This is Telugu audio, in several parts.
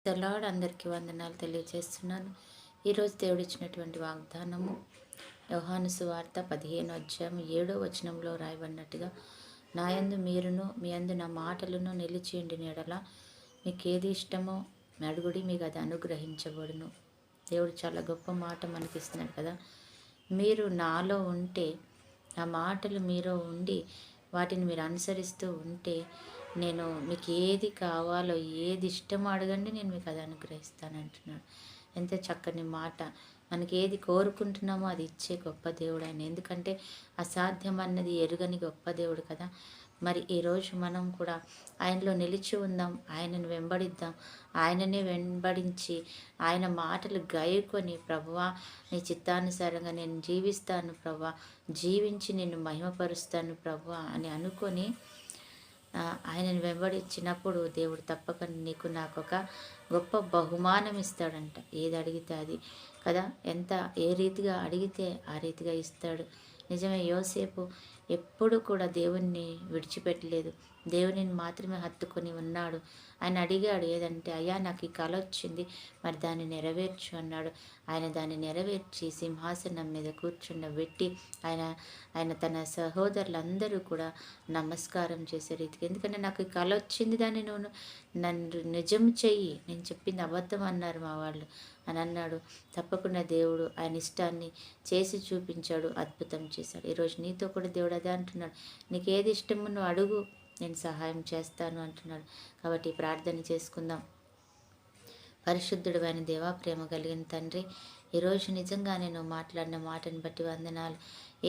The lord. అందరికీ వందనాలు తెలియజేస్తున్నాను. ఈరోజు దేవుడిచ్చినటువంటి వాగ్దానము యోహాను సువార్త 15వ అధ్యాయం 7వ వచనంలో రాయబడినట్టుగా, నా యందు మీరును మీ యందు నా మాటలను నిలిచియుండిన యెడల మీకు ఏది ఇష్టమో అడుగుడి, మీకు అది అనుగ్రహించబడును. దేవుడు చాలా గొప్ప మాట మనకి ఇస్తున్నాడు కదా. మీరు నాలో ఉంటే, నా మాటలు మీలో ఉండి వాటిని మీరు అనుసరిస్తూ ఉంటే, నేను మీకు ఏది కావాలో ఏది ఇష్టమో అడగండి, నేను మీకు అది అనుగ్రహిస్తాను అంటున్నాడు. ఎంత చక్కని మాట. మనకి ఏది కోరుకుంటున్నామో అది ఇచ్చే గొప్ప దేవుడు ఆయన. ఎందుకంటే అసాధ్యం అన్నది ఎరుగని గొప్ప దేవుడు కదా. మరి ఈరోజు మనం కూడా ఆయనలో నిలిచి ఉందాం, ఆయనను వెంబడిద్దాం. ఆయననే వెంబడించి ఆయన మాటలు గైకొని, ప్రభువా నీ చిత్తానుసారంగా నేను జీవిస్తాను ప్రభువా, జీవించి నిన్ను మహిమపరుస్తాను ప్రభువా అని అనుకొని ఆయనను వెంబడించినప్పుడు దేవుడు తప్పక నీకు నాకు ఒక గొప్ప బహుమానం ఇస్తాడంట. ఏది అడిగితే అది కదా. ఏ రీతిగా అడిగితే ఆ రీతిగా ఇస్తాడు. నిజమే, యోసేపు ఎప్పుడు కూడా దేవుణ్ణి విడిచిపెట్టలేదు, దేవునిని మాత్రమే హత్తుకొని ఉన్నాడు. ఆయన అడిగాడు ఏదంటే, అయ్యా నాకు ఈ కల వచ్చింది, మరి దాన్ని నెరవేర్చు అన్నాడు. ఆయన దాన్ని నెరవేర్చి సింహాసనం మీద కూర్చుండబెట్టి ఆయన తన సహోదరులందరూ కూడా నమస్కారం చేసే రీతికి, ఎందుకంటే నాకు ఈ కల వచ్చింది, దాన్ని నువ్వు నన్ను నిజం చెయ్యి, నేను చెప్పింది అబద్ధం అన్నారు మా వాళ్ళు అని అన్నాడు. తప్పకుండా దేవుడు ఆయన ఇష్టాన్ని చేసి చూపించాడు, అద్భుతం చేశాడు. ఈరోజు నీతో కూడా దేవుడు అదే అంటున్నాడు, నీకు ఏది ఇష్టమో నువ్వు అడుగు, నేను సహాయం చేస్తాను అంటున్నాడు. కాబట్టి ప్రార్థన చేసుకుందాం. పరిశుద్ధుడు అయిన దేవా, ప్రేమ కలిగిన తండ్రి, ఈరోజు నిజంగా నేను మాట్లాడిన మాటను బట్టి వందనాలు.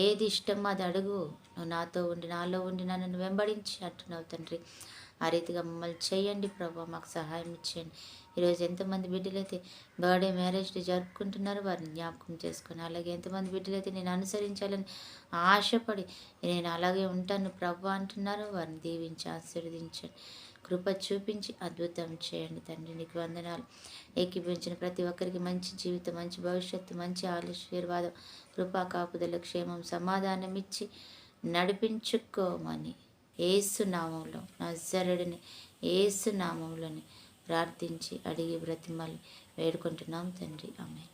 ఏది ఇష్టమో అది అడుగు, నువ్వు నాతో ఉండి నాలో ఉండి నన్ను వెంబడించి అంటున్నావు తండ్రి. ఆ రీతిగా మమ్మల్ని చేయండి ప్రభా, మాకు సహాయం ఇచ్చేయండి. ఈరోజు ఎంతమంది బిడ్డలైతే బర్త్డే మ్యారేజ్ డే జరుపుకుంటున్నారో వారిని జ్ఞాపకం చేసుకొని, అలాగే ఎంతమంది బిడ్డలైతే నేను అనుసరించాలని ఆశపడి నేను అలాగే ఉంటాను ప్రభా అంటున్నారో వారిని దీవించి ఆశీర్వదించండి, కృప చూపించి అద్భుతం చేయండి తండ్రి. నీకు వందనాలు. ఏకీభవించిన ప్రతి ఒక్కరికి మంచి జీవితం, మంచి భవిష్యత్తు, మంచి ఆశీర్వాదం, కృపా కాపుదల, క్షేమం, సమాధానం ఇచ్చి నడిపించుకోమని యేసు నామంలో, నజరేయుడైన యేసు నామంలోని ప్రార్థించి అడిగి బ్రతిమలి వేడుకుంటున్నాం తండ్రి. ఆమేన్.